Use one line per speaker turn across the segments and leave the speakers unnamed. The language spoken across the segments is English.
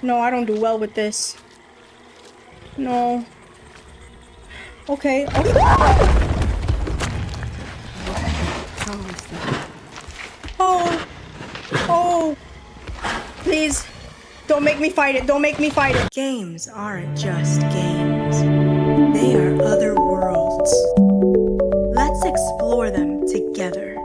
No, I don't do well with this. No. Okay. Oh. Oh. Please. Don't make me fight it. Don't make me fight it. Games aren't just games. They are other worlds. Let's explore them together.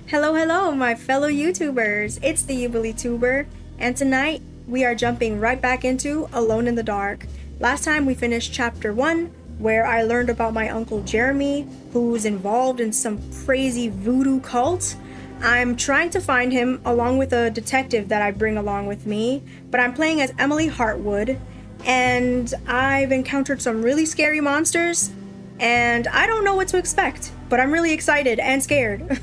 Hello, my fellow YouTubers. It's the YubileeTuber, and tonight we are jumping right back into Alone in the Dark. Last time we finished chapter 1, where I learned about my uncle Jeremy, who's involved in some crazy voodoo cult. I'm trying to find him along with a detective that I bring along with me, but I'm playing as Emily Hartwood, and I've encountered some really scary monsters, and I don't know what to expect, but I'm really excited and scared.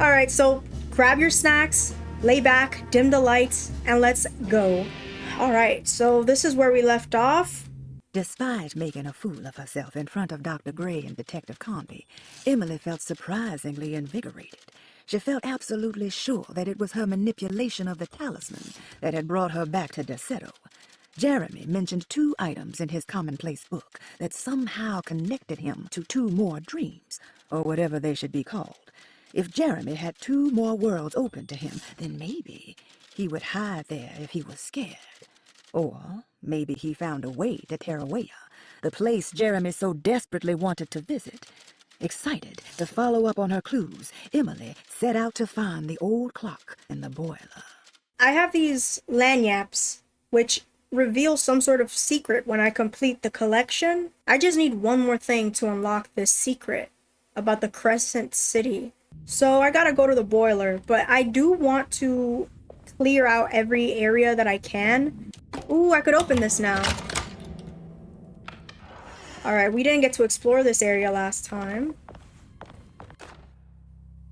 Alright, so grab your snacks, lay back, dim the lights, and let's go. Alright, so this is where we left off.
Despite making a fool of herself in front of Dr. Gray and Detective Conby, Emily felt surprisingly invigorated. She felt absolutely sure that it was her manipulation of the talisman that had brought her back to Deseto. Jeremy mentioned 2 items in his commonplace book that somehow connected him to 2 more dreams, or whatever they should be called. If Jeremy had 2 more worlds open to him, then maybe he would hide there if he was scared. Or maybe he found a way to Tarawea, the place Jeremy so desperately wanted to visit. Excited to follow up on her clues, Emily set out to find the old clock and the boiler.
I have these lanyards, which reveal some sort of secret when I complete the collection. I just need one more thing to unlock this secret about the Crescent City. So I gotta go to the boiler, but I do want to clear out every area that I can. Ooh, I could open this now. Alright, we didn't get to explore this area last time.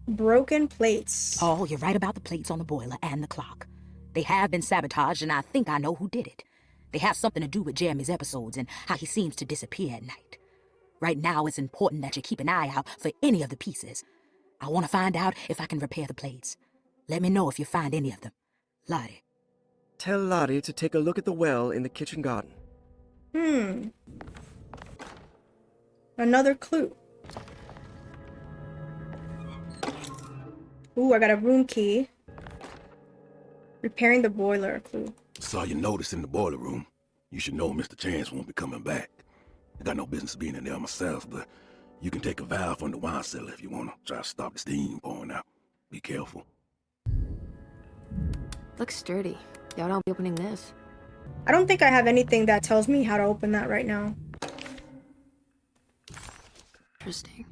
Broken plates.
Oh, you're right about the plates on the boiler and the clock. They have been sabotaged, and I think I know who did it. They have something to do with Jeremy's episodes and how he seems to disappear at night. Right now, it's important that you keep an eye out for any of the pieces. I want to find out if I can repair the plates. Let me know if you find any of them. Lottie.
Tell Lottie to take a look at the well in the kitchen garden.
Another clue. Ooh, I got a room key. Repairing the boiler clue.
Saw your notice in the boiler room. You should know Mr. Chance won't be coming back. I got no business being in there myself, but you can take a valve from the wine cellar if you want to try to stop the steam pouring out. Be careful.
Looks sturdy. Doubt I'll be opening this.
I don't think I have anything that tells me how to open that right now.
Interesting.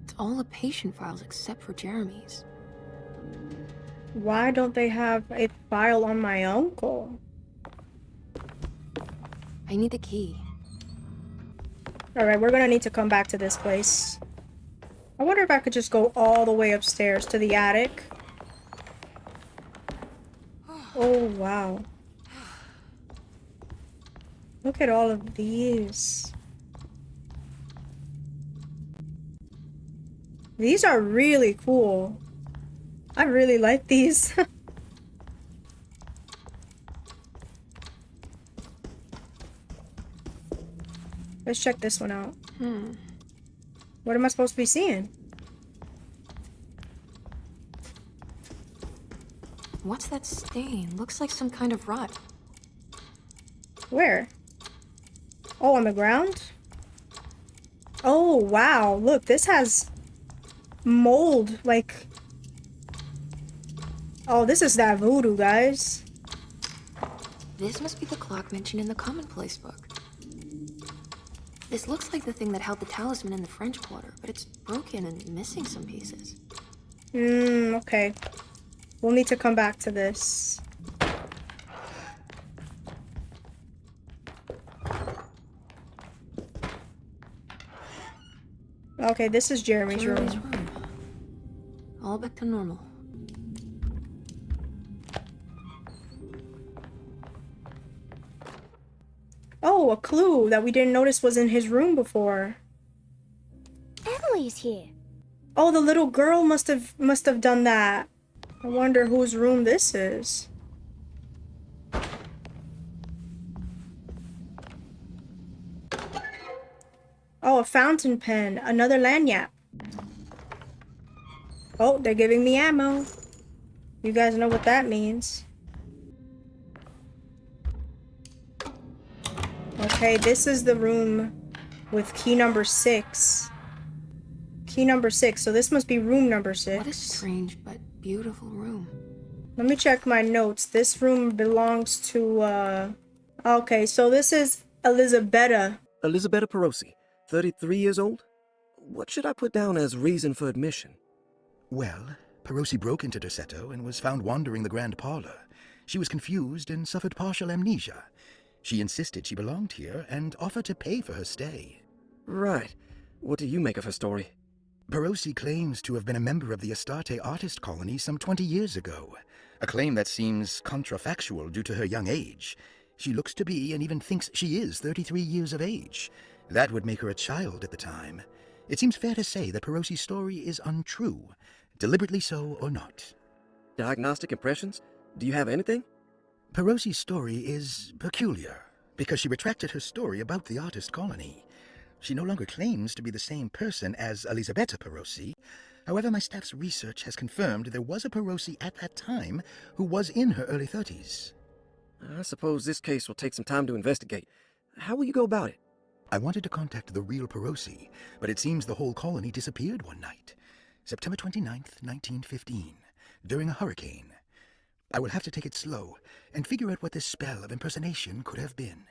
It's all the patient files except for Jeremy's.
Why don't they have a file on my uncle?
I need the key.
Alright, we're gonna need to come back to this place. I wonder if I could just go all the way upstairs to the attic. Oh, wow. Look at all of these. These are really cool. I really like these. Let's check this one out. What am I supposed to be seeing?
What's that stain? Looks like some kind of rot.
Where? Oh, on the ground? Oh, wow. Look, this has mold, like... Oh, this is that voodoo, guys.
This must be the clock mentioned in the commonplace book. This looks like the thing that held the talisman in the French Quarter, but it's broken and missing some pieces.
Okay. We'll need to come back to this. Okay, this is Jeremy's room.
All back to normal.
Oh, a clue that we didn't notice was in his room before.
Emily's here.
Oh, the little girl must have done that. I wonder whose room this is. Oh, a fountain pen. Another lanyard. Oh, they're giving me ammo. You guys know what that means. Okay, this is the room with key number 6. Key number 6, so this must be room number 6.
What a strange but beautiful room.
Let me check my notes. This room belongs to, okay, so this is Elisabetta.
Elisabetta Perosi, 33 years old? What should I put down as reason for admission?
Well, Perosi broke into Derceto and was found wandering the grand parlor. She was confused and suffered partial amnesia. She insisted she belonged here and offered to pay for her stay.
Right. What do you make of her story?
Perosi claims to have been a member of the Astarte artist colony some 20 years ago, a claim that seems contrafactual due to her young age. She looks to be and even thinks she is 33 years of age. That would make her a child at the time. It seems fair to say that Perosi's story is untrue, deliberately so or not.
Diagnostic impressions? Do you have anything?
Perosi's story is peculiar, because she retracted her story about the artist colony. She no longer claims to be the same person as Elisabetta Perosi. However, my staff's research has confirmed there was a Perosi at that time who was in her early 30s.
I suppose this case will take some time to investigate. How will you go about it?
I wanted to contact the real Perosi, but it seems the whole colony disappeared one night. September 29th, 1915, during a hurricane. I will have to take it slow and figure out what this spell of impersonation could have been.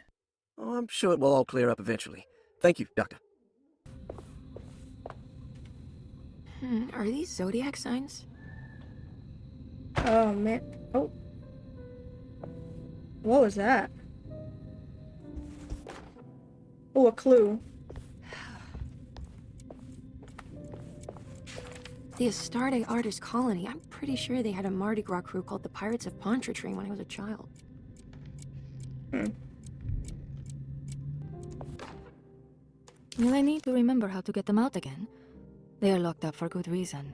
Oh, I'm sure it will all clear up eventually. Thank you, Doctor.
Are these zodiac signs?
Oh, man. Oh. What was that? Oh, a clue.
The Astarte artist colony. I'm pretty sure they had a Mardi Gras crew called the Pirates of Pontchartrain when I was a child.
Will I need to remember how to get them out again? They are locked up for good reason.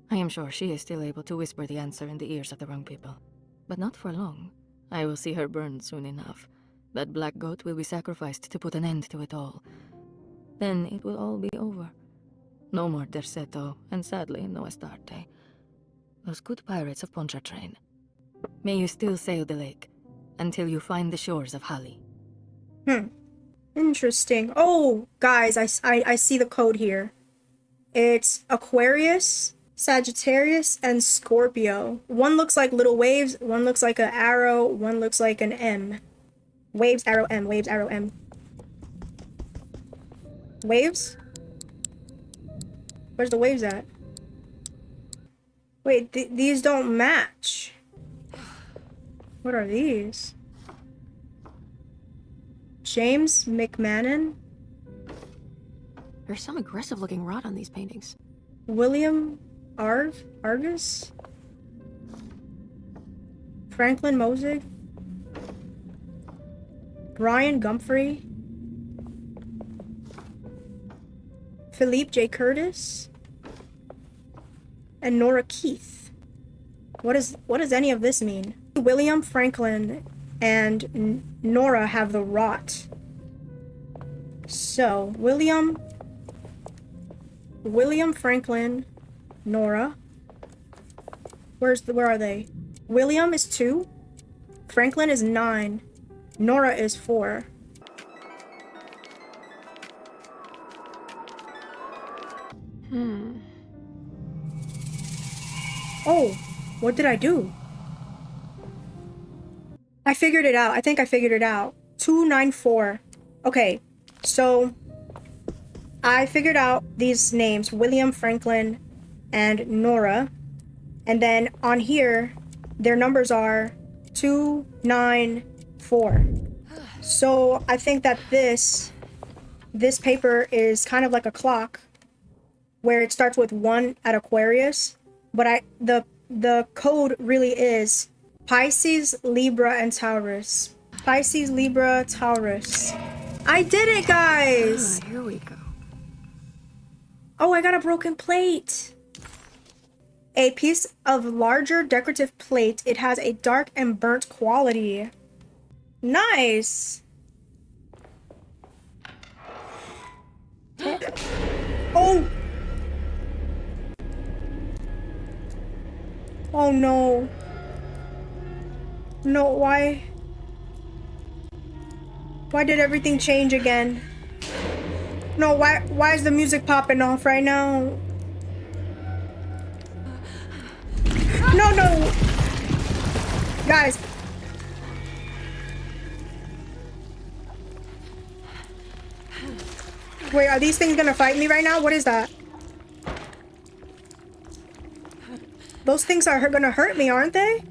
I am sure she is still able to whisper the answer in the ears of the wrong people. But not for long. I will see her burned soon enough. That black goat will be sacrificed to put an end to it all. Then it will all be over. No more Derceto, and sadly, no Astarte. Those good pirates of Pontchartrain. May you still sail the lake, until you find the shores of Hali.
Interesting. Oh, guys, I see the code here. It's Aquarius, Sagittarius, and Scorpio. One looks like little waves, one looks like an arrow, one looks like an M. Waves, arrow, M. Waves, arrow, M. Waves? Where's the waves at? Wait, these don't match. What are these? James McMahon?
There's some aggressive-looking rot on these paintings.
William Argus? Franklin Mosig? Brian Gumphrey? Philippe J. Curtis? And Nora Keith. What does any of this mean? William Franklin and Nora have the rot. So, William Franklin, Nora. Where are they? William is 2. Franklin is 9. Nora is 4. Oh, what did I do? I figured it out. I think I figured it out. 294. Okay, so I figured out these names, William Franklin and Nora. And then on here, their numbers are 294. So I think that this paper is kind of like a clock where it starts with 1 at Aquarius. But the code really is Pisces, Libra, and Taurus. Pisces, Libra, Taurus. I did it, guys!
Here we go.
Oh, I got a broken plate. A piece of larger decorative plate. It has a dark and burnt quality. Nice. Oh! Oh no. No, why? Why did everything change again? No, why is the music popping off right now? No, no! Guys. Wait, are these things gonna fight me right now? What is that? Those things are gonna hurt me, aren't they?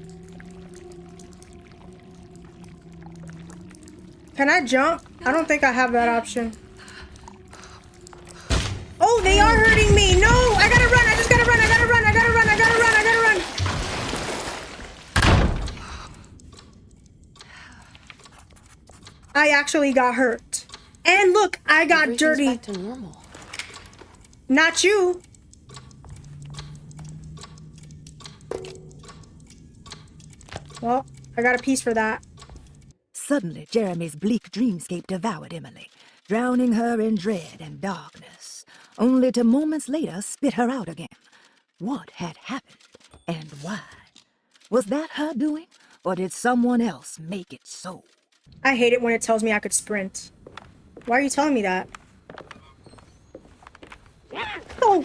Can I jump? I don't think I have that option. Oh, they are hurting me! No! I gotta run! I just gotta run! I gotta run! I gotta run! I gotta run! I gotta run! I actually got hurt. And look, I got dirty.
Back to normal.
Not you. Well, I got a piece for that.
Suddenly, Jeremy's bleak dreamscape devoured Emily, drowning her in dread and darkness, only to moments later spit her out again. What had happened, and why? Was that her doing, or did someone else make it so?
I hate it when it tells me I could sprint. Why are you telling me that? Oh!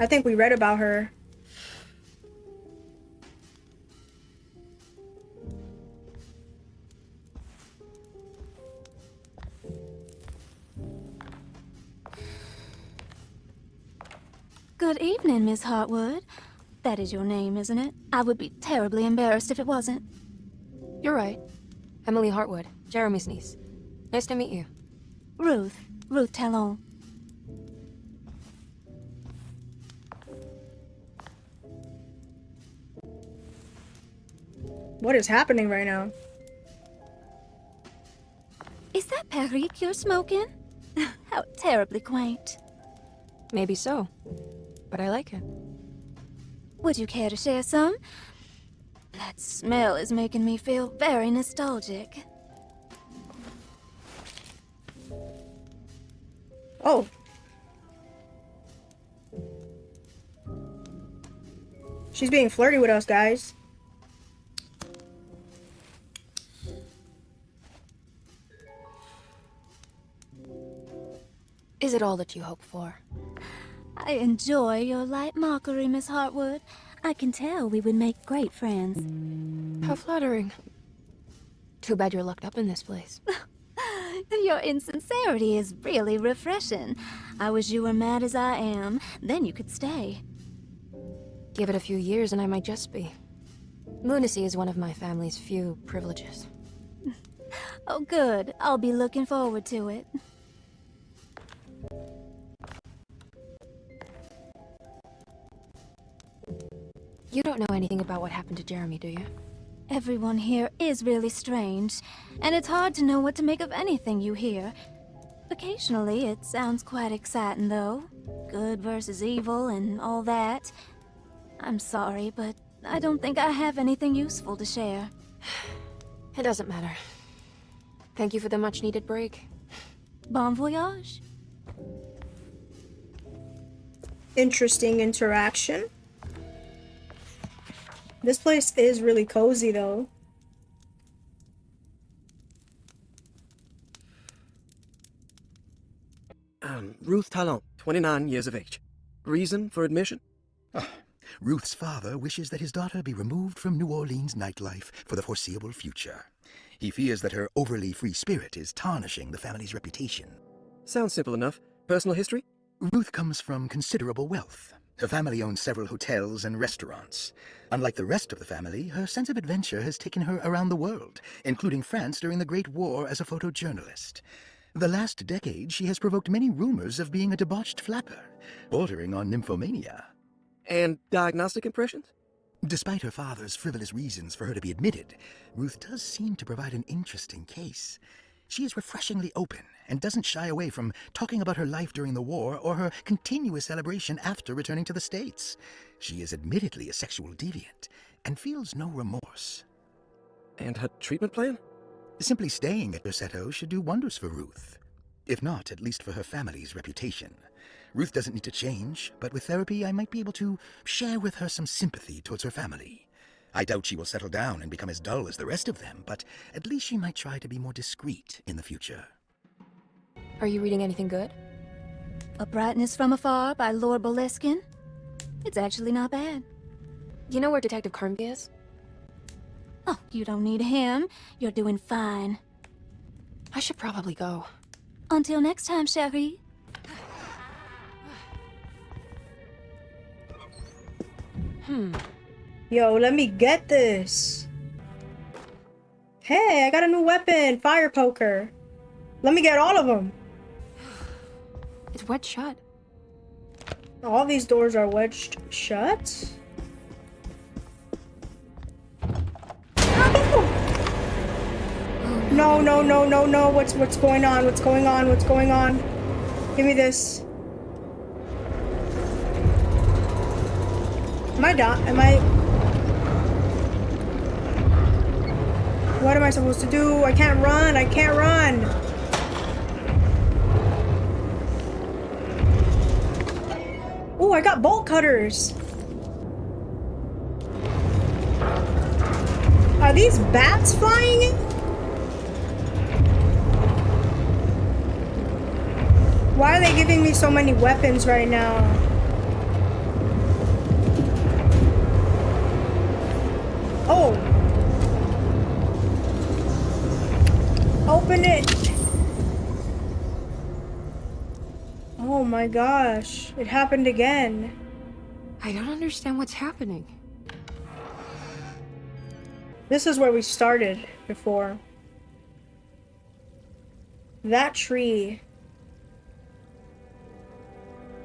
I think we read about her.
Good evening, Miss Hartwood. That is your name, isn't it? I would be terribly embarrassed if it wasn't.
You're right. Emily Hartwood, Jeremy's niece. Nice to meet you.
Ruth Talon.
What is happening right now?
Is that Perique you're smoking? How terribly quaint.
Maybe so, but I like it.
Would you care to share some? That smell is making me feel very nostalgic.
Oh. She's being flirty with us, guys.
Is it all that you hope for?
I enjoy your light mockery, Miss Hartwood. I can tell we would make great friends.
How flattering. Too bad you're locked up in this place.
Your insincerity is really refreshing. I wish you were mad as I am. Then you could stay.
Give it a few years and I might just be. Lunacy is one of my family's few privileges.
Oh, good. I'll be looking forward to it.
You don't know anything about what happened to Jeremy, do you?
Everyone here is really strange, and it's hard to know what to make of anything you hear. Occasionally, it sounds quite exciting, though. Good versus evil and all that. I'm sorry, but I don't think I have anything useful to share.
It doesn't matter. Thank you for the much-needed break.
Bon voyage.
Interesting interaction. This place is really cozy, though.
Ruth Talon, 29 years of age. Reason for admission?
Ruth's father wishes that his daughter be removed from New Orleans nightlife for the foreseeable future. He fears that her overly free spirit is tarnishing the family's reputation.
Sounds simple enough. Personal history?
Ruth comes from considerable wealth. Her family owns several hotels and restaurants. Unlike the rest of the family, her sense of adventure has taken her around the world, including France during the Great War as a photojournalist. The last decade, she has provoked many rumors of being a debauched flapper, bordering on nymphomania.
And diagnostic impressions?
Despite her father's frivolous reasons for her to be admitted, Ruth does seem to provide an interesting case. She is refreshingly open and doesn't shy away from talking about her life during the war or her continuous celebration after returning to the States. She is admittedly a sexual deviant and feels no remorse.
And her treatment plan?
Simply staying at Dorsetto should do wonders for Ruth. If not, at least for her family's reputation. Ruth doesn't need to change, but with therapy I might be able to share with her some sympathy towards her family. I doubt she will settle down and become as dull as the rest of them, but at least she might try to be more discreet in the future.
Are you reading anything good?
A Brightness from Afar by Lord Boleskine. It's actually not bad.
You know where Detective Carnby is?
Oh, you don't need him. You're doing fine.
I should probably go.
Until next time, chérie.
Yo, let me get this. Hey, I got a new weapon. Fire poker. Let me get all of them.
It's wedged shut.
All these doors are wedged shut. No, no, no, no, no. What's going on? What's going on? What's going on? Give me this. Am I done? Am I... What am I supposed to do? I can't run. I can't run. Oh, I got bolt cutters. Are these bats flying? Why are they giving me so many weapons right now? Oh. Open it. Oh my gosh. It happened again.
I don't understand what's happening.
This is where we started before. That tree.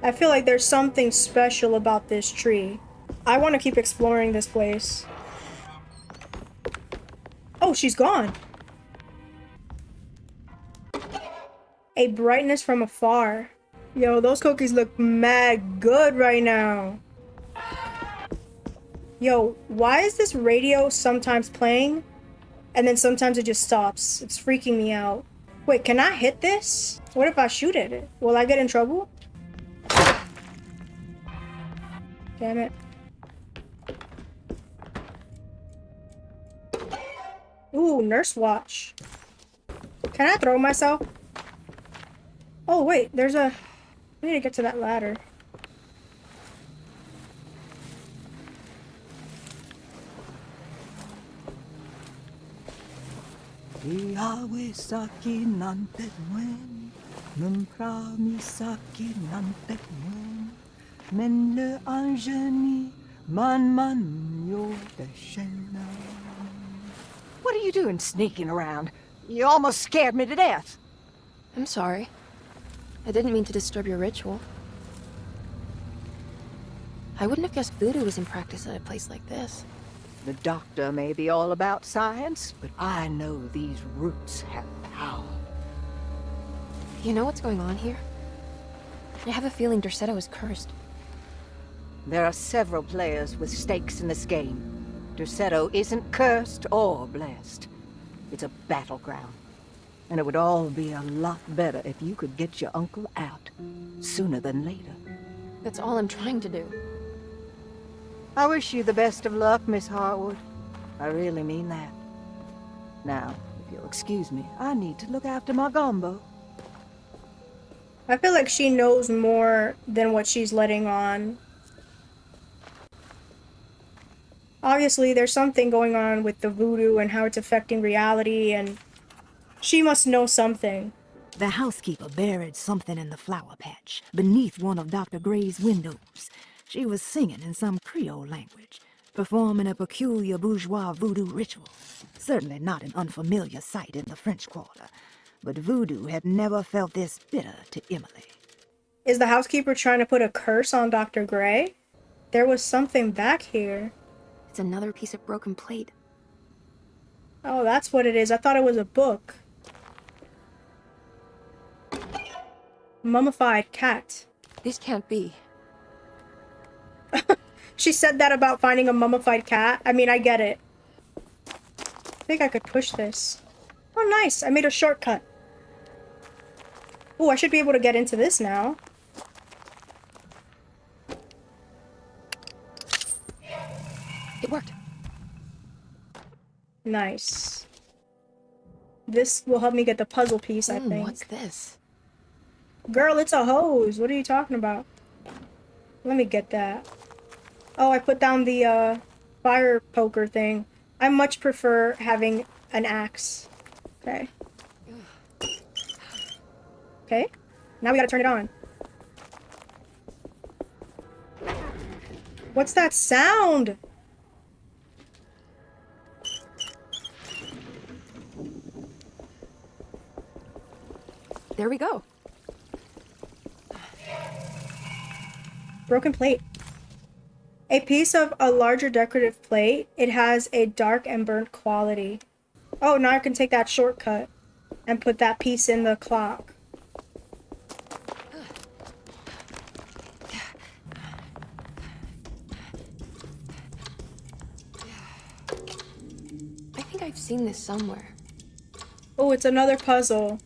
I feel like there's something special about this tree. I want to keep exploring this place. Oh, she's gone. A Brightness from Afar. Yo, those cookies look mad good right now. Yo, why is this radio sometimes playing and then sometimes it just stops? It's freaking me out. Wait, can I hit this? What if I shoot at it? Will I get in trouble? Damn it. Ooh, nurse watch. Can I throw myself? Oh, wait, there's a... I need to get to that ladder.
What are you doing sneaking around? You almost scared me to death.
I'm sorry. I didn't mean to disturb your ritual. I wouldn't have guessed voodoo was in practice at a place like this.
The doctor may be all about science, but I know these roots have power.
You know what's going on here? I have a feeling Dorsetto is cursed.
There are several players with stakes in this game. Dorsetto isn't cursed or blessed. It's a battleground. And it would all be a lot better if you could get your uncle out sooner than later.
That's all I'm trying to do.
I wish you the best of luck, Miss Harwood. I really mean that. Now, if you'll excuse me, I need to look after my gumbo.
I feel like she knows more than what she's letting on. Obviously, there's something going on with the voodoo and how it's affecting reality, and she must know something.
The housekeeper buried something in the flower patch, beneath one of Dr. Gray's windows. She was singing in some Creole language, performing a peculiar bourgeois voodoo ritual. Certainly not an unfamiliar sight in the French Quarter, but voodoo had never felt this bitter to Emily.
Is the housekeeper trying to put a curse on Dr. Gray? there was something back here.
It's another piece of broken plate.
Oh, that's what it is. I thought it was a book. Mummified cat.
This can't be.
She said that about finding a mummified cat. I mean, I get it. I think I could push this. Oh, nice. I made a shortcut. Oh, I should be able to get into this now.
It worked.
Nice. This will help me get the puzzle piece, I think.
What's this?
Girl, it's a hose. What are you talking about? Let me get that. Oh, I put down the fire poker thing. I much prefer having an axe. Okay. Okay. Now we gotta turn it on. What's that sound?
There we go.
Broken plate. A piece of a larger decorative plate. It has a dark and burnt quality. Oh, now I can take that shortcut and put that piece in the clock.
I think I've seen this somewhere.
Oh, it's another puzzle.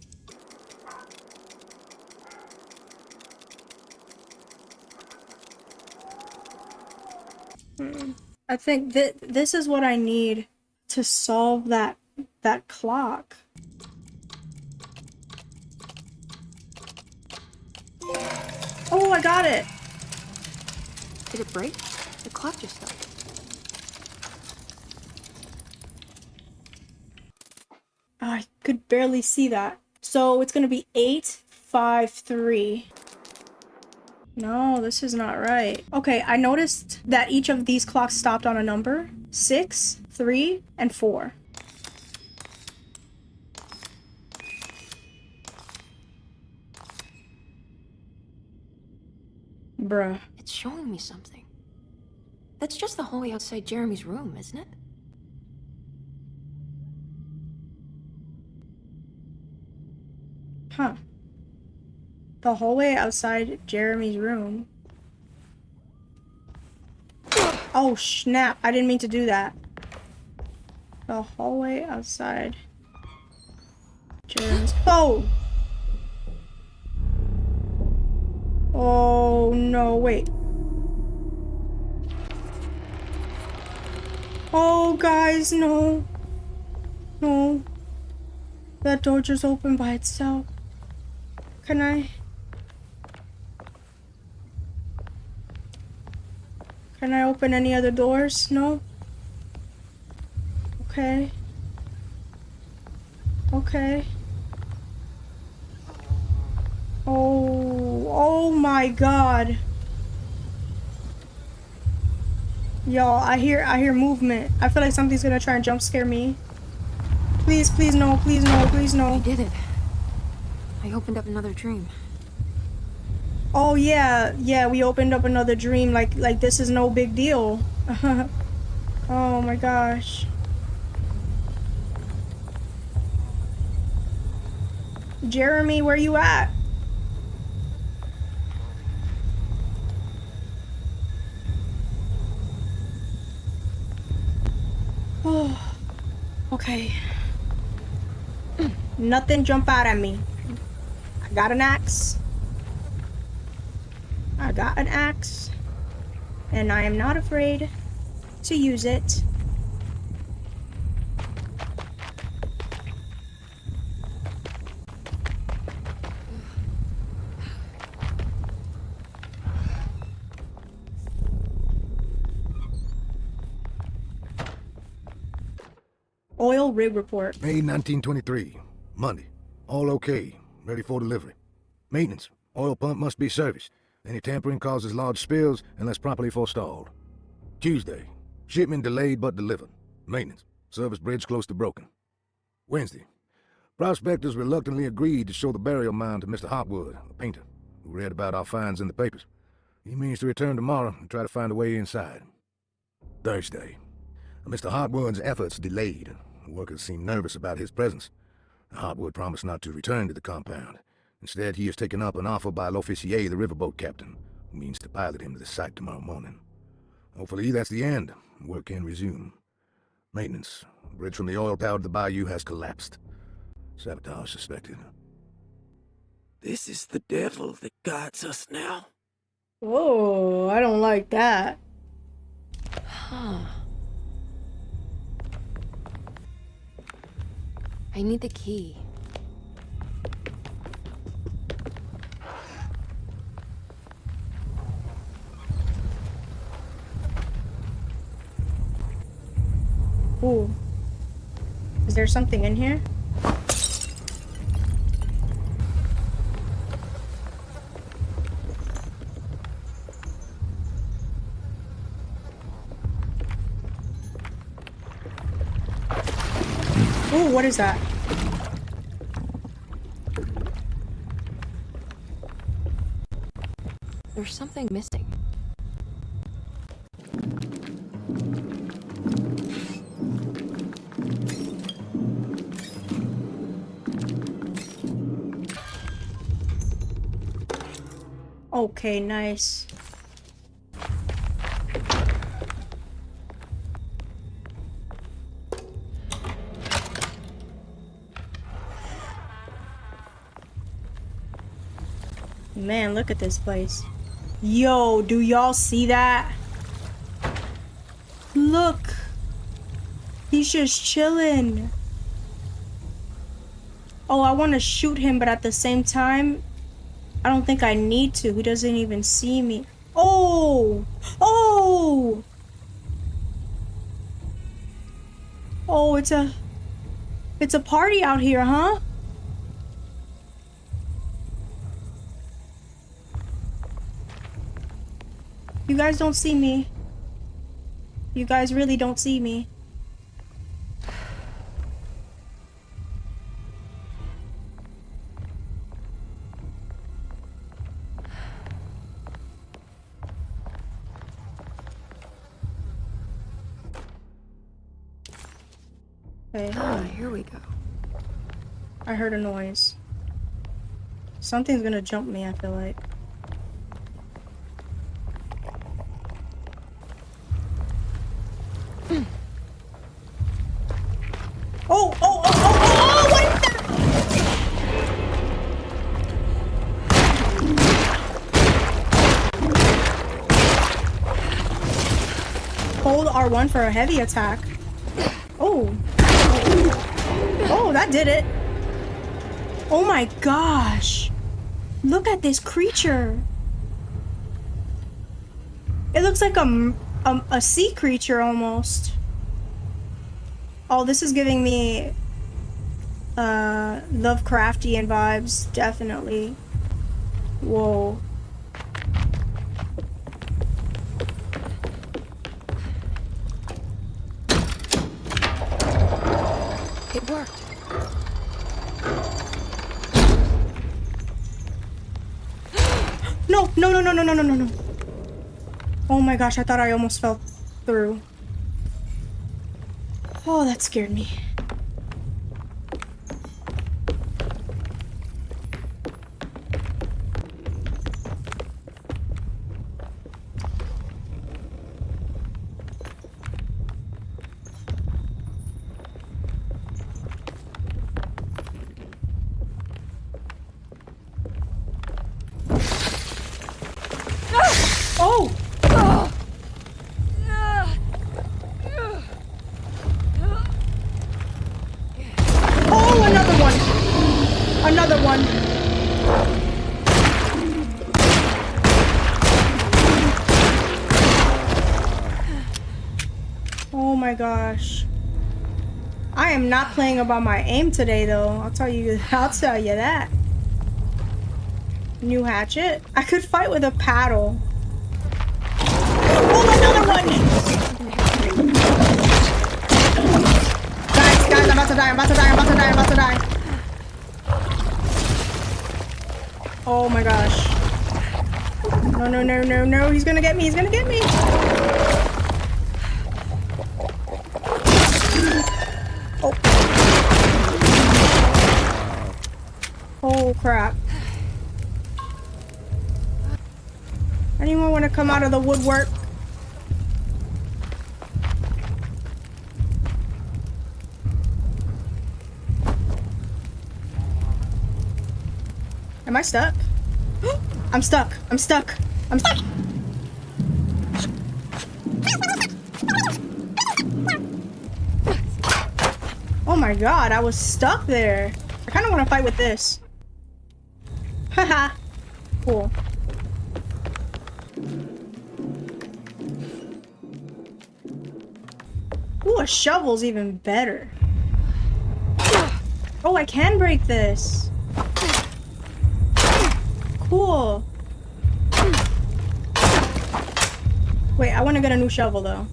I think that this is what I need to solve that clock. Oh, I got it.
Did it break? The clock just stopped.
I could barely see that. So it's gonna be 853. No, this is not right. Okay, I noticed that each of these clocks stopped on a number. 6, 3, and 4. Bruh.
It's showing me something. That's just the hallway outside Jeremy's room, isn't it?
Huh. The hallway outside Jeremy's room. Oh, snap. I didn't mean to do that. The hallway outside Jeremy's... Oh! Oh, no, wait. Oh, guys, no. No. That door just opened by itself. Can I... Can I open any other doors? No? Okay. Okay. Oh my god. Y'all, I hear movement. I feel like something's gonna try and jump scare me. Please, please no, please no, please no.
I did it. I opened up another dream.
Oh yeah, we opened up another dream like this is no big deal. Oh my gosh. Jeremy, where you at? Oh, okay. Nothing jump out at me. I got an axe. I got an axe. And I am not afraid to use it. Oil rig report.
May 1923. Monday. All okay. Ready for delivery. Maintenance. Oil pump must be serviced. Any tampering causes large spills unless properly forestalled. Tuesday. Shipment delayed but delivered. Maintenance. Service bridge close to broken. Wednesday. Prospectors reluctantly agreed to show the burial mound to Mr. Hopwood, a painter, who read about our finds in the papers. He means to return tomorrow and try to find a way inside. Thursday. Mr. Hartwood's efforts delayed. The workers seem nervous about his presence. Hartwood promised not to return to the compound. Instead, he has taken up an offer by L'Officier, the riverboat captain, who means to pilot him to the site tomorrow morning. Hopefully that's the end. Work can resume. Maintenance. The bridge from the oil tower to the bayou has collapsed. Sabotage suspected.
This is the devil that guides us now.
Oh, I don't like that.
Huh. I need the key.
Ooh. Is there something in here? Ooh, what is that?
There's something missing.
Okay, nice. Man, look at this place. Yo, do y'all see that? Look. He's just chilling. Oh, I want to shoot him, but at the same time, I don't think I need to. He doesn't even see me. Oh! Oh! Oh, it's a party out here, huh? You guys don't see me. You guys really don't see me. Okay.
Ah, here we go.
I heard a noise. Something's gonna jump me, I feel like. Oh, oh, oh, oh, oh, oh, what is that? Hold R1 for a heavy attack. Oh. Oh, that did it. Oh my gosh. Look at this creature. It looks like a sea creature almost. Oh, this is giving me Lovecraftian vibes, definitely. Whoa.
It worked.
No, no, no, no, no, no, no, no, no. Oh my gosh, I thought I almost fell through. Oh, that scared me. Oh! Oh, another one! Another one! Oh my gosh. I am not playing about my aim today though. I'll tell you that. New hatchet? I could fight with a paddle. Oh, another one! Guys, I'm about to die, I'm about to die, I'm about to die, I'm about to die. Oh my gosh. No, no, no, no, no. He's gonna get me. He's gonna get me. Oh. Oh, crap. Anyone want to come out of the woodwork? Am I stuck? I'm stuck. I'm stuck. I'm stuck. Oh my god, I was stuck there. I kind of want to fight with this. Haha. Cool. Ooh, a shovel's even better. Oh, I can break this. Cool. Wait, I want to get a new shovel though.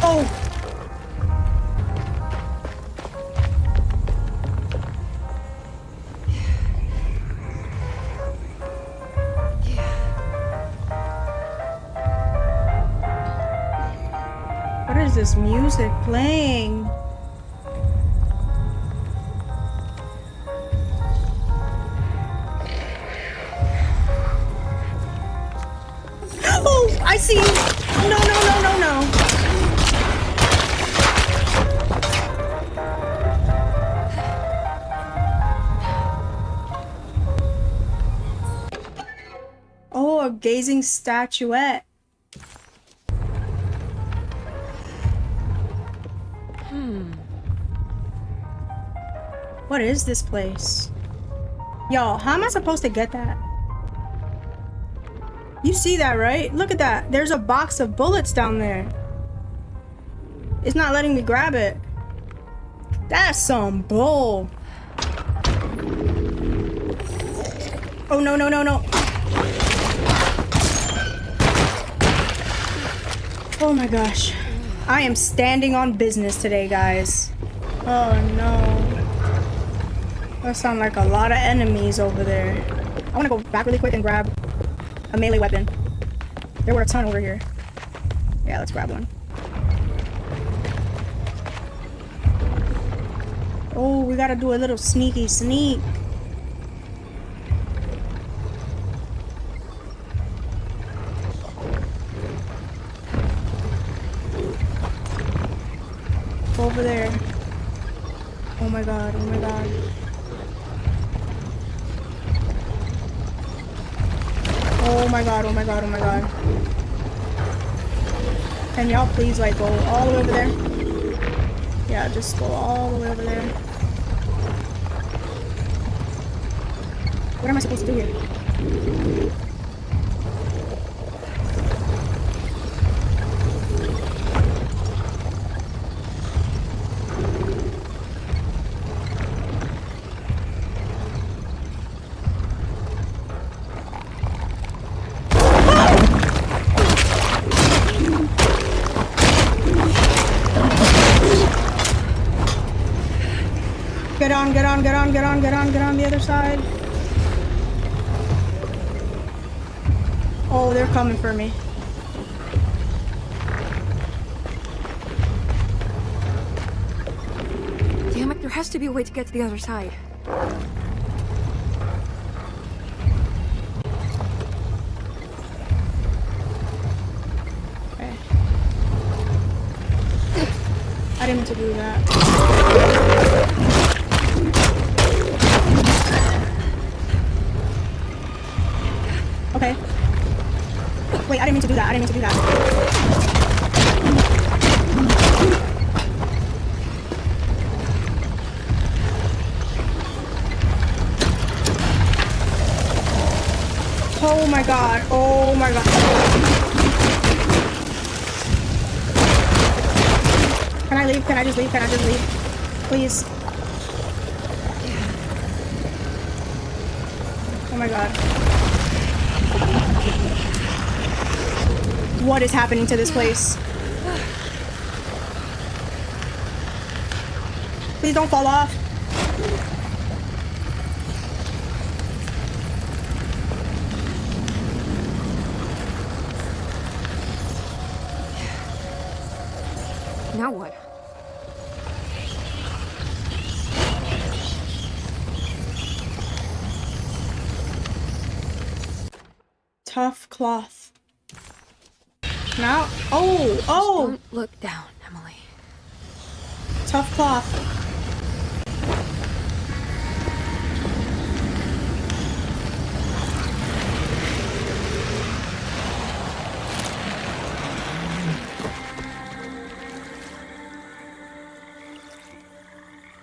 Oh. What is this music playing? Oh, I see. No, no, no, no, no. Oh, a gazing statuette. What is this place? Y'all, how am I supposed to get that? You see that, right? Look at that. There's a box of bullets down there. It's not letting me grab it. That's some bull. Oh, no, no, no, no. Oh my gosh. I am standing on business today, guys. Oh no. That sound like a lot of enemies over there. I want to go back really quick and grab a melee weapon. There were a ton over here. Yeah, let's grab one. Oh, we gotta do a little sneaky sneak. Over there. Oh my god, oh my god. Oh my god, oh my god, oh my god. Can y'all please like go all the way over there? Yeah, just go all the way over there. What am I supposed to do here? Get on, get on, get on, get on, get on, get on the other side. Oh, they're coming for me.
Damn it, there has to be a way to get to the other side.
Okay. I didn't mean to do that. Okay. Wait, I didn't mean to do that. I didn't mean to do that. Oh my god. Oh my god. Can I leave? Can I just leave? Can I just leave? Please. Oh my god. What is happening to this place? Please don't fall off.
Now what?
Tough cloth. Now, oh, oh!
Don't look down, Emily.
Tough cloth.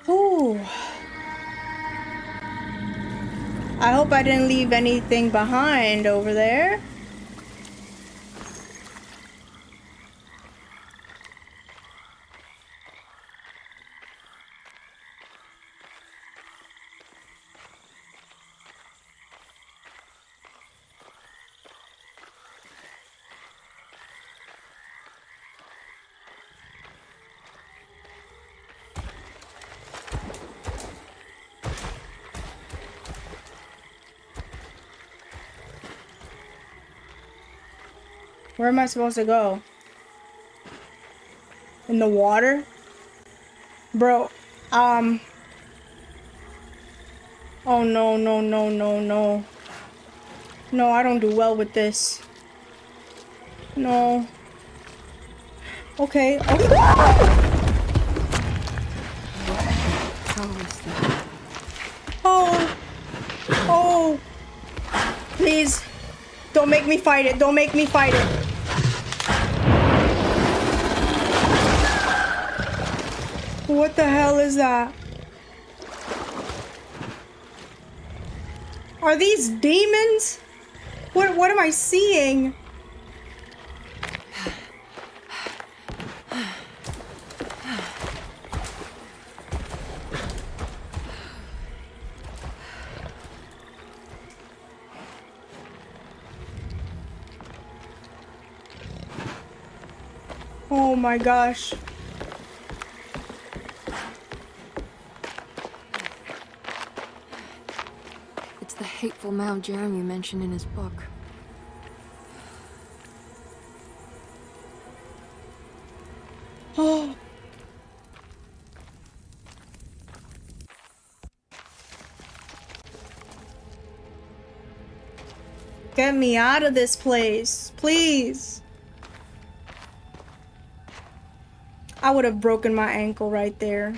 Ooh. I hope I didn't leave anything behind over there. Where am I supposed to go? In the water? Bro, oh no, no, no, no, no. No, I don't do well with this. No. Okay, okay.
How is that?
Oh. Oh. Please. Don't make me fight it. Don't make me fight it. What the hell is that? Are these demons? What am I seeing? Oh my gosh.
It's the hateful Mount Jeremy mentioned in his book.
Oh. Get me out of this place, please. I would have broken my ankle right there.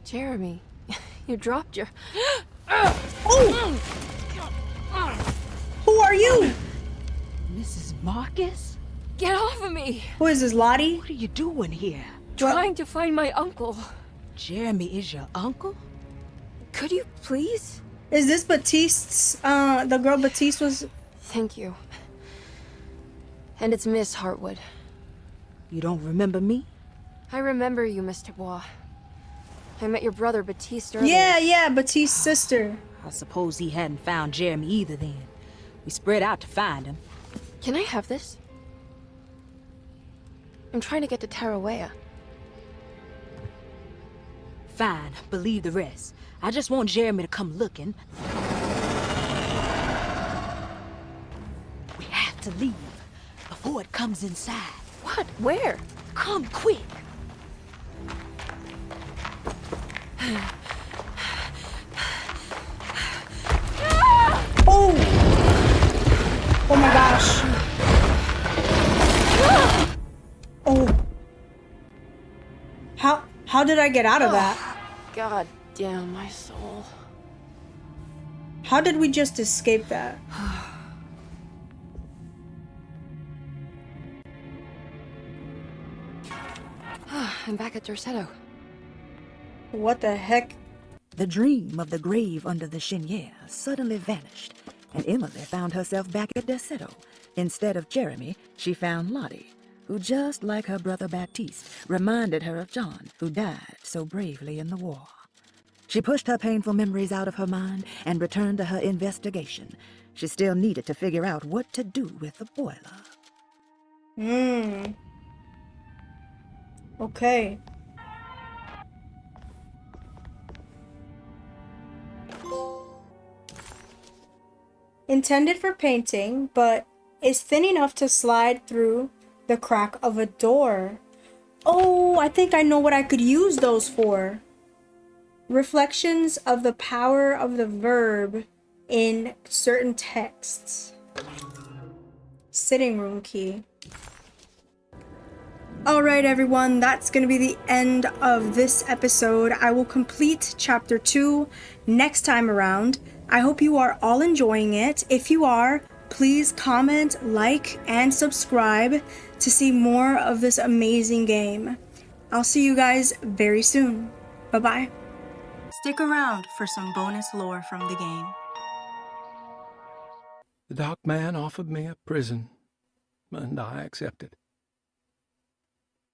Jeremy, you dropped your...
Oh! Who are you?
Mrs. Marcus?
Get off of me!
Who is this, Lottie?
What are you doing here?
Trying to find my uncle.
Jeremy is your uncle?
Could you please?
Is this Batiste's, the girl Batiste was...
Thank you. And it's Miss Hartwood.
You don't remember me?
I remember you, Mr. Bois. I met your brother, Batiste, earlier.
Yeah, Batiste's sister.
I suppose he hadn't found Jeremy either then. We spread out to find him.
Can I have this? I'm trying to get to Tarawea.
Fine, believe the rest. I just want Jeremy to come looking. We have to leave before it comes inside.
What? Where?
Come quick.
Oh! Oh my gosh. Oh. How did I get out of that?
God damn my soul.
How did we just escape that?
I'm back at Dorsetto.
What the heck?
The dream of the grave under the cheniere suddenly vanished, and Emily found herself back at Desetto. Instead of Jeremy, she found Lottie, who, just like her brother Baptiste, reminded her of John, who died so bravely in the war. She pushed her painful memories out of her mind and returned to her investigation. She still needed to figure out what to do with the boiler.
Okay. Intended for painting, but is thin enough to slide through the crack of a door. Oh, I think I know what I could use those for. Reflections of the power of the verb in certain texts. Sitting room key. Alright everyone, that's going to be the end of this episode. I will complete chapter 2 next time around. I hope you are all enjoying it. If you are, please comment, like, and subscribe to see more of this amazing game. I'll see you guys very soon. Bye-bye. Stick around for some bonus lore from the game.
The dock man offered me a prison, and I accepted.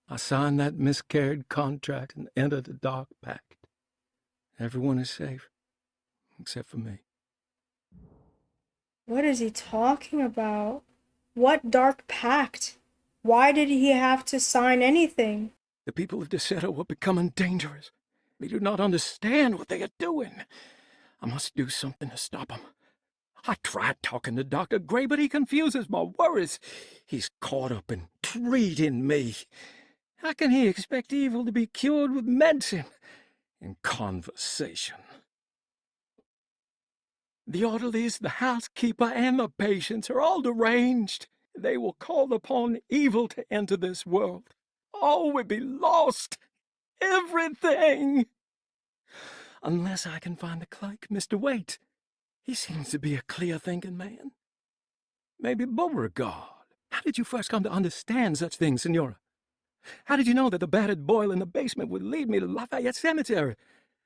I signed that miscarried contract and entered the Dark Pact. Everyone is safe, except for me.
What is he talking about? What dark pact? Why did he have to sign anything?
The people of Desetto are becoming dangerous. They do not understand what they are doing. I must do something to stop them. I tried talking to Dr. Gray, but he confuses my worries. He's caught up in treating me. How can he expect evil to be cured with medicine and conversation? The orderlies, the housekeeper, and the patients are all deranged. They will call upon evil to enter this world. All will be lost. Everything. Unless I can find the clerk, Mr. Waite. He seems to be a clear-thinking man. Maybe Beauregard. How did you first come to understand such things, Senora? How did you know that the battered boiler in the basement would lead me to Lafayette Cemetery?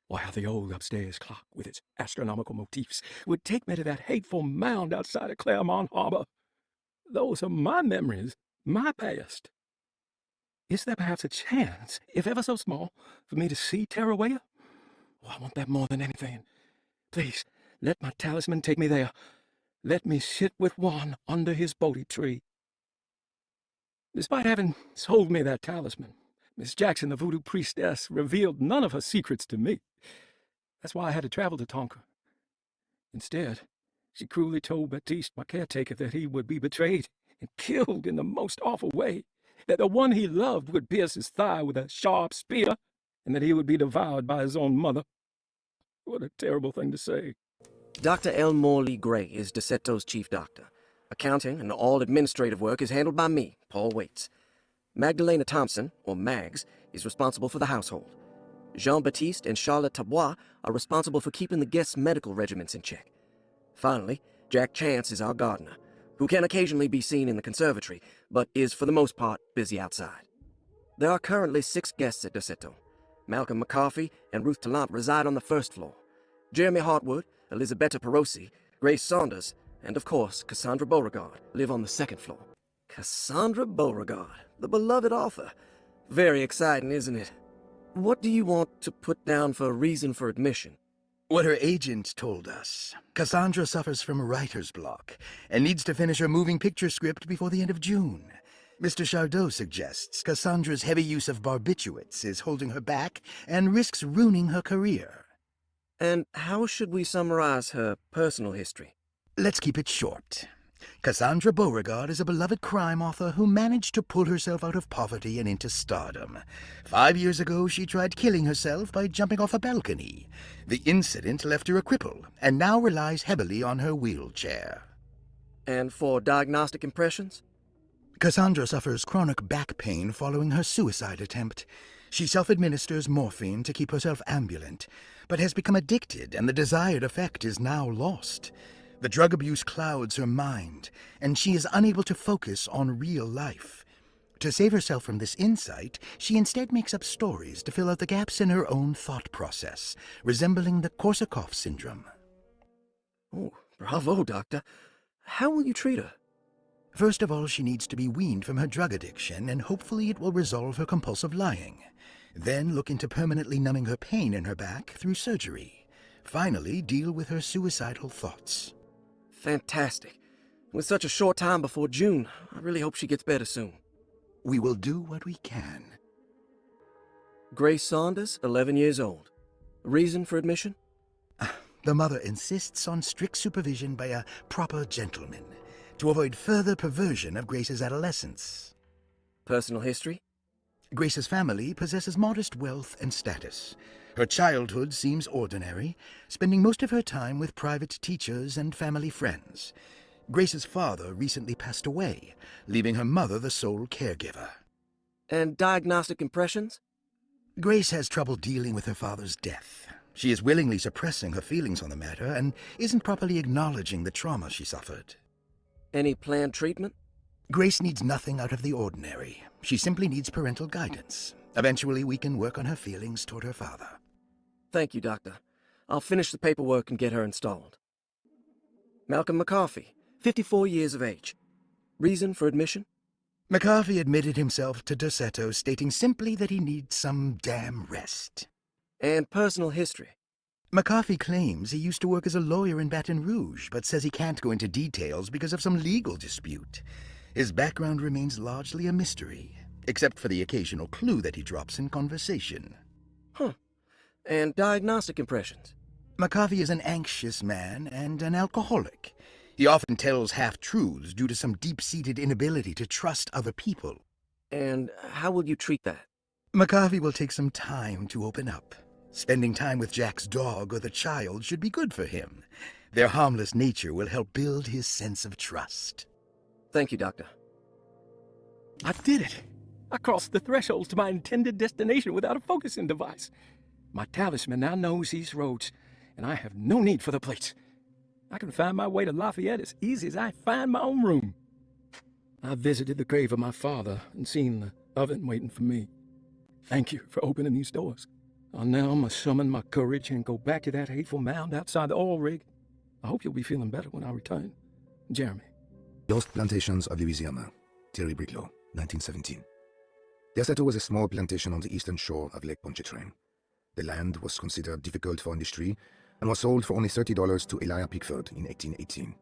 Or how the old upstairs clock, with its astronomical motifs, would take me to that hateful mound outside of Claremont Harbor? Those are my memories, my past. Is there perhaps a chance, if ever so small, for me to see Tarawaya? Oh, I want that more than anything. Please, let my talisman take me there. Let me sit with Juan under his Bodhi tree. Despite having sold me that talisman, Miss Jackson, the voodoo priestess, revealed none of her secrets to me. That's why I had to travel to Tonka. Instead, she cruelly told Baptiste, my caretaker, that he would be betrayed and killed in the most awful way, that the one he loved would pierce his thigh with a sharp spear, and that he would be devoured by his own mother. What a terrible thing to say.
Dr. Elmore Lee Gray is Desetto's chief doctor. Accounting and all administrative work is handled by me, Paul Waits. Magdalena Thompson, or Mags, is responsible for the household. Jean-Baptiste and Charlotte Tabois are responsible for keeping the guests' medical regiments in check. Finally, Jack Chance is our gardener, who can occasionally be seen in the conservatory, but is for the most part busy outside. There are currently 6 guests at Desetto. Malcolm McCarthy and Ruth Tallant reside on the first floor. Jeremy Hartwood, Elisabetta Perosi, Grace Saunders, and of course, Cassandra Beauregard live on the second floor. Cassandra Beauregard, the beloved author. Very exciting, isn't it? What do you want to put down for a reason for admission?
What her agent told us. Cassandra suffers from writer's block and needs to finish her moving picture script before the end of June. Mr. Chardot suggests Cassandra's heavy use of barbiturates is holding her back and risks ruining her career.
And how should we summarize her personal history?
Let's keep it short. Cassandra Beauregard is a beloved crime author who managed to pull herself out of poverty and into stardom. 5 years ago, she tried killing herself by jumping off a balcony. The incident left her a cripple, and now relies heavily on her wheelchair.
And for diagnostic impressions?
Cassandra suffers chronic back pain following her suicide attempt. She self-administers morphine to keep herself ambulant, but has become addicted, and the desired effect is now lost. The drug abuse clouds her mind, and she is unable to focus on real life. To save herself from this insight, she instead makes up stories to fill out the gaps in her own thought process, resembling the Korsakoff syndrome.
Oh, bravo, Doctor. How will you treat her?
First of all, she needs to be weaned from her drug addiction, and hopefully it will resolve her compulsive lying. Then look into permanently numbing her pain in her back through surgery. Finally, deal with her suicidal thoughts.
Fantastic. With such a short time before June, I really hope she gets better soon.
We will do what we can.
Grace Saunders, 11 years old. Reason for admission?
The mother insists on strict supervision by a proper gentleman to avoid further perversion of Grace's adolescence.
Personal history?
Grace's family possesses modest wealth and status. Her childhood seems ordinary, spending most of her time with private teachers and family friends. Grace's father recently passed away, leaving her mother the sole caregiver.
And diagnostic impressions?
Grace has trouble dealing with her father's death. She is willingly suppressing her feelings on the matter and isn't properly acknowledging the trauma she suffered.
Any planned treatment?
Grace needs nothing out of the ordinary. She simply needs parental guidance. Eventually, we can work on her feelings toward her father.
Thank you, Doctor. I'll finish the paperwork and get her installed. Malcolm McCarthy, 54 years of age. Reason for admission?
McCarthy admitted himself to Dossetto, stating simply that he needs some damn rest.
And personal history?
McCarthy claims he used to work as a lawyer in Baton Rouge, but says he can't go into details because of some legal dispute. His background remains largely a mystery, except for the occasional clue that he drops in conversation.
Huh. And diagnostic impressions?
McCarthy is an anxious man and an alcoholic. He often tells half-truths due to some deep-seated inability to trust other people.
And how will you treat that?
McCarthy will take some time to open up. Spending time with Jack's dog or the child should be good for him. Their harmless nature will help build his sense of trust.
Thank you, Doctor.
I did it. I crossed the threshold to my intended destination without a focusing device. My talisman now knows these roads, and I have no need for the plates. I can find my way to Lafayette as easy as I find my own room. I visited the grave of my father and seen the oven waiting for me. Thank you for opening these doors. I now must summon my courage and go back to that hateful mound outside the oil rig. I hope you'll be feeling better when I return. Jeremy.
Lost Plantations of Louisiana, Terry Bricklow, 1917. Dossetto was a small plantation on the eastern shore of Lake Pontchartrain. The land was considered difficult for industry and was sold for only $30 to Elijah Pickford in 1818.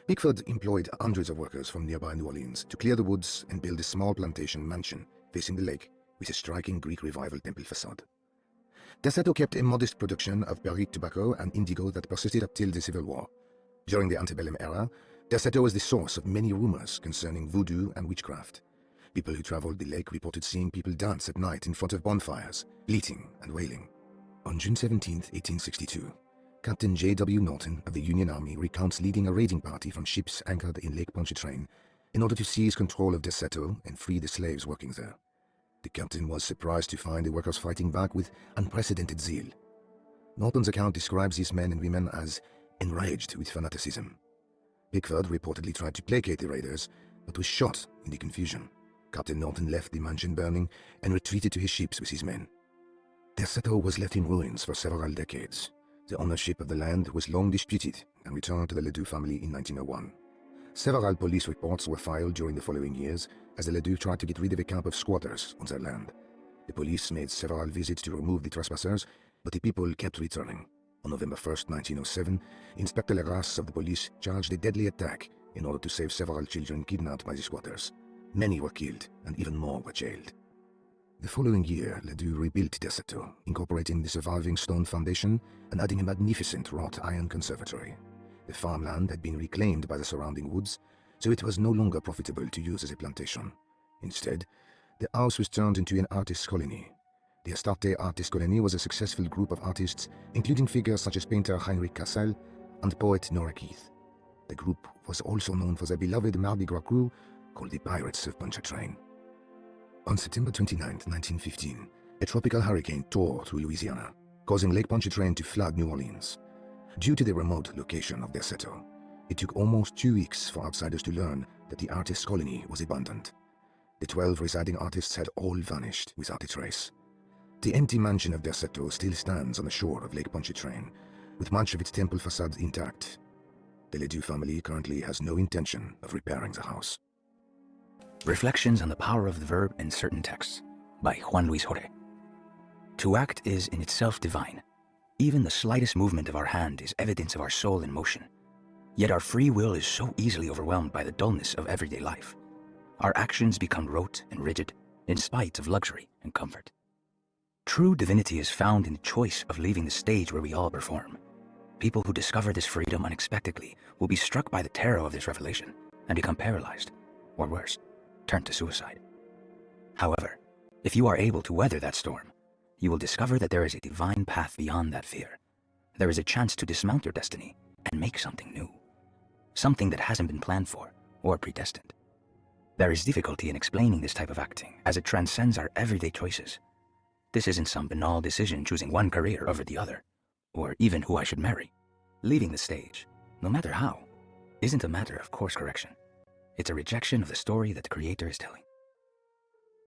Pickford employed hundreds of workers from nearby New Orleans to clear the woods and build a small plantation mansion facing the lake with a striking Greek Revival temple facade. Dossetto kept a modest production of Perique tobacco and indigo that persisted up till the Civil War. During the antebellum era, Dossetto was the source of many rumors concerning voodoo and witchcraft. People who traveled the lake reported seeing people dance at night in front of bonfires, bleating and wailing. On June 17, 1862, Captain J.W. Norton of the Union Army recounts leading a raiding party from ships anchored in Lake Pontchartrain in order to seize control of Dossetto and free the slaves working there. The captain was surprised to find the workers fighting back with unprecedented zeal. Norton's account describes these men and women as enraged with fanaticism. Pickford reportedly tried to placate the raiders, but was shot in the confusion. Captain Norton left the mansion burning and retreated to his ships with his men. Dossetto was left in ruins for several decades. The ownership of the land was long disputed and returned to the Ledoux family in 1901. Several police reports were filed during the following years as the Ledoux tried to get rid of a camp of squatters on their land. The police made several visits to remove the trespassers, but the people kept returning. On November 1, 1907, Inspector Legrasse of the police charged a deadly attack in order to save several children kidnapped by the squatters. Many were killed, and even more were jailed. The following year, Ledoux rebuilt Dossetto, incorporating the surviving stone foundation and adding a magnificent wrought iron conservatory. The farmland had been reclaimed by the surrounding woods, so it was no longer profitable to use as a plantation. Instead, the house was turned into an artist's colony. The Astarte Artist Colony was a successful group of artists, including figures such as painter Heinrich Cassel and poet Nora Keith. The group was also known for their beloved Mardi Gras crew called the Pirates of Pontchartrain. On September 29, 1915, a tropical hurricane tore through Louisiana, causing Lake Pontchartrain to flood New Orleans. Due to the remote location of Dossetto, it took almost 2 weeks for outsiders to learn that the artist's colony was abandoned. The 12 residing artists had all vanished without a trace. The empty mansion of Derceto still stands on the shore of Lake Pontchartrain, with much of its temple facade intact. The Ledoux family currently has no intention of repairing the house.
Reflections on the Power of the Verb in Certain Texts by Juan Luis Jorge. To act is in itself divine. Even the slightest movement of our hand is evidence of our soul in motion. Yet our free will is so easily overwhelmed by the dullness of everyday life. Our actions become rote and rigid, in spite of luxury and comfort. True divinity is found in the choice of leaving the stage where we all perform. People who discover this freedom unexpectedly will be struck by the terror of this revelation and become paralyzed, or worse, turn to suicide. However, if you are able to weather that storm, you will discover that there is a divine path beyond that fear. There is a chance to dismount your destiny and make something new. Something that hasn't been planned for or predestined. There is difficulty in explaining this type of acting as it transcends our everyday choices. This isn't some banal decision choosing one career over the other, or even who I should marry. Leaving the stage, no matter how, isn't a matter of course correction. It's a rejection of the story that the creator is telling.